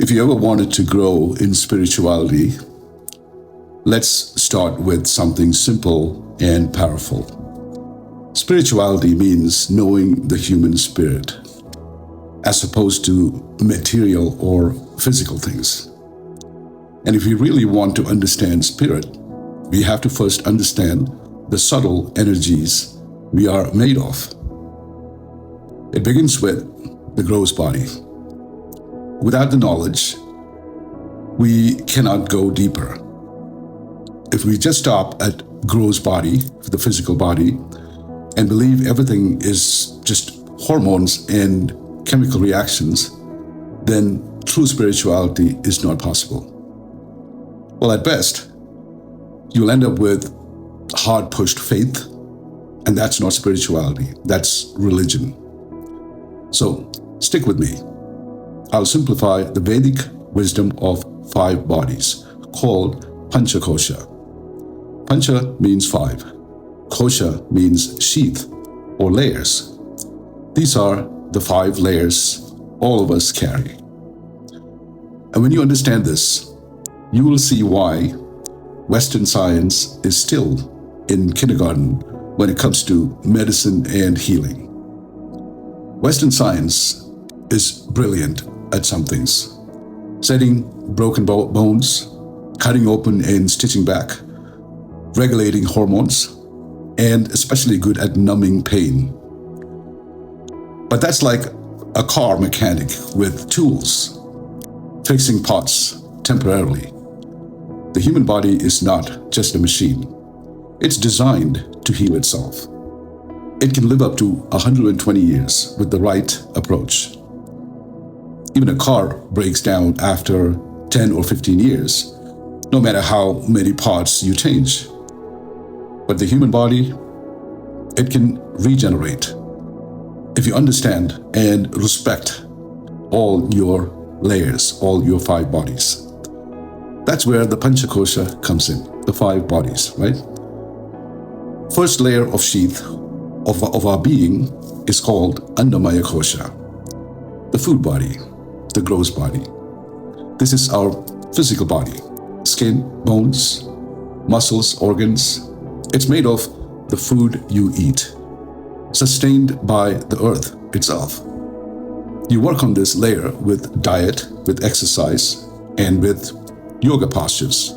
If you ever wanted to grow in spirituality, let's start with something simple and powerful. Spirituality means knowing the human spirit, as opposed to material or physical things. And if we really want to understand spirit, we have to first understand the subtle energies we are made of. It begins with the gross body. Without the knowledge, we cannot go deeper. If we just stop at gross body, the physical body, and believe everything is just hormones and chemical reactions, then true spirituality is not possible. Well, at best, you'll end up with hard-pushed faith, and that's not spirituality, that's religion. So, stick with me. I'll simplify the Vedic wisdom of 5 bodies, called Pancha Kosha. Pancha means 5. Kosha means sheath or layers. These are the 5 layers all of us carry. And when you understand this, you will see why Western science is still in kindergarten when it comes to medicine and healing. Western science is brilliant at some things, setting broken bones, cutting open and stitching back, regulating hormones, and especially good at numbing pain. But that's like a car mechanic with tools, fixing parts temporarily. The human body is not just a machine. It's designed to heal itself. It can live up to 120 years with the right approach. Even a car breaks down after 10 or 15 years, no matter how many parts you change. But the human body, it can regenerate if you understand and respect all your layers, all your 5 bodies. That's where the Pancha Kosha comes in, the 5 bodies, right? First layer of sheath of our being is called Annamaya Kosha, the food body, the gross body. This is our physical body, skin, bones, muscles, organs. It's made of the food you eat, sustained by the earth itself. You work on this layer with diet, with exercise, and with yoga postures.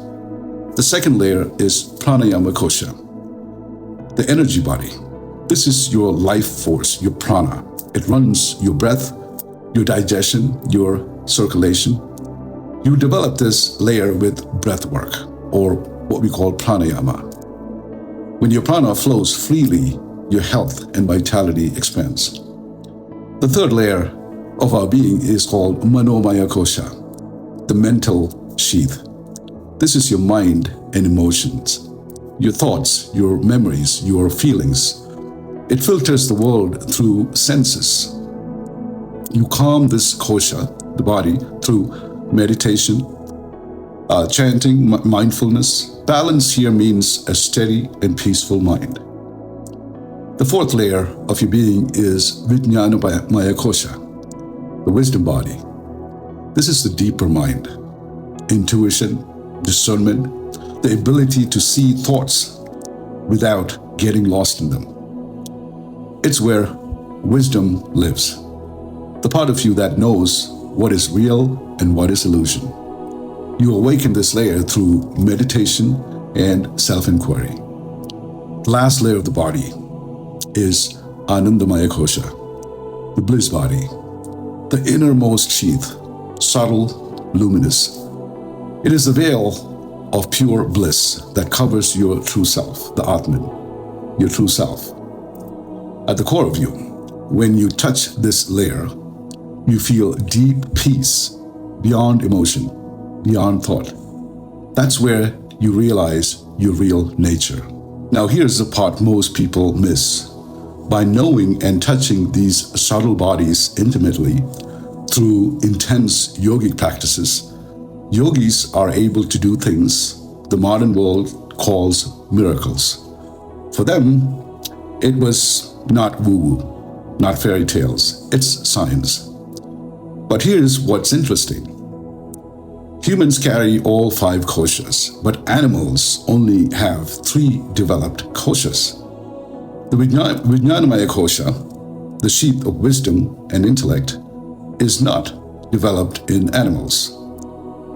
The second layer is Pranayama Kosha, the energy body. This is your life force, your prana. It runs your breath, your digestion, your circulation. You develop this layer with breath work, or what we call pranayama. When your prana flows freely, your health and vitality expands. The third layer of our being is called Manomaya Kosha, the mental sheath. This is your mind and emotions, your thoughts, your memories, your feelings. It filters the world through senses. You calm this kosha, the body, through meditation, chanting, mindfulness. Balance here means a steady and peaceful mind. The fourth layer of your being is Vijnanamaya Kosha, the wisdom body. This is the deeper mind, intuition, discernment, the ability to see thoughts without getting lost in them. It's where wisdom lives, the part of you that knows what is real and what is illusion. You awaken this layer through meditation and self-inquiry. The last layer of the body is Anandamaya Kosha, the bliss body, the innermost sheath, subtle, luminous. It is the veil of pure bliss that covers your true self, the Atman, your true self. At the core of you, when you touch this layer, you feel deep peace beyond emotion, beyond thought. That's where you realize your real nature. Now here's the part most people miss. By knowing and touching these subtle bodies intimately through intense yogic practices, yogis are able to do things the modern world calls miracles. For them, it was not woo-woo, not fairy tales, it's science. But here's what's interesting. Humans carry all 5 koshas, but animals only have 3 developed koshas. The Vijnanamaya kosha, the sheath of wisdom and intellect, is not developed in animals.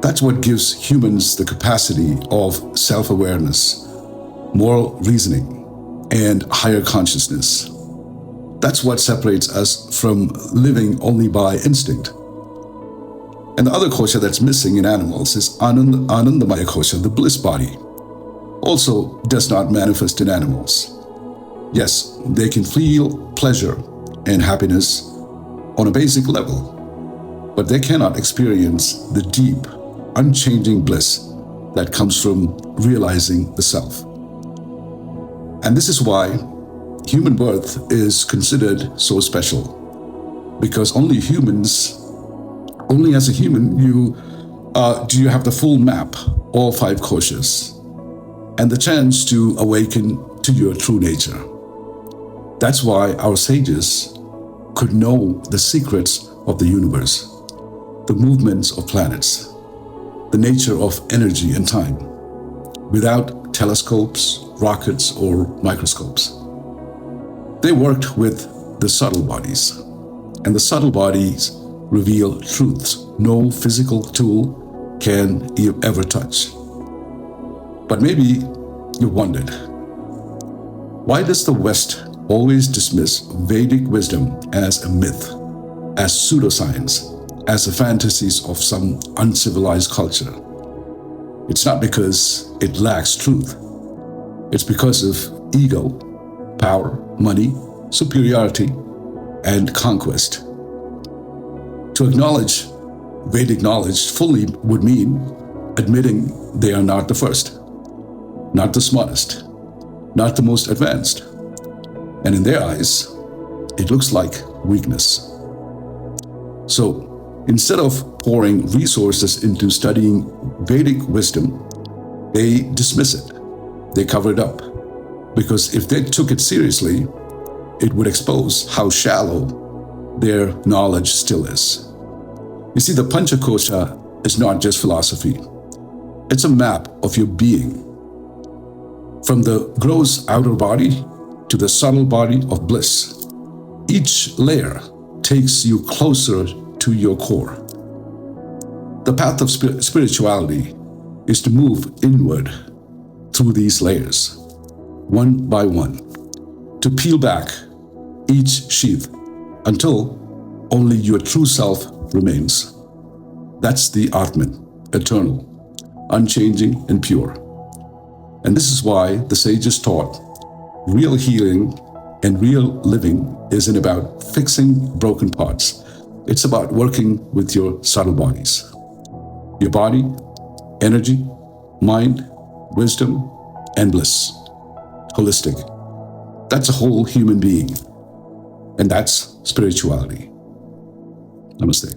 That's what gives humans the capacity of self-awareness, moral reasoning, and higher consciousness. That's what separates us from living only by instinct. And the other kosha that's missing in animals is Anandamaya kosha, the bliss body. Also does not manifest in animals. Yes, they can feel pleasure and happiness on a basic level, but they cannot experience the deep, unchanging bliss that comes from realizing the self. And this is why human birth is considered so special, because only as a human, do you have the full map, all 5 koshas, and the chance to awaken to your true nature. That's why our sages could know the secrets of the universe, the movements of planets, the nature of energy and time, without telescopes, rockets, or microscopes. They worked with the subtle bodies, and the subtle bodies reveal truths no physical tool can ever touch. But maybe you wondered, why does the West always dismiss Vedic wisdom as a myth, as pseudo-science, as the fantasies of some uncivilized culture? It's not because it lacks truth. It's because of ego, power, money, superiority, and conquest. To acknowledge Vedic knowledge fully would mean admitting they are not the first, not the smartest, not the most advanced. And in their eyes, it looks like weakness. So instead of pouring resources into studying Vedic wisdom, they dismiss it. They cover it up. Because if they took it seriously, it would expose how shallow their knowledge still is. You see, the Pancha Kosha is not just philosophy. It's a map of your being. From the gross outer body to the subtle body of bliss, each layer takes you closer to your core. The path of spirituality is to move inward through these layers, one by one, to peel back each sheath until only your true self remains. That's the Atman, eternal, unchanging, and pure. And this is why the sages taught real healing and real living isn't about fixing broken parts. It's about working with your subtle bodies. Your body, energy, mind, wisdom, and bliss. Holistic. That's a whole human being. And that's spirituality. Namaste.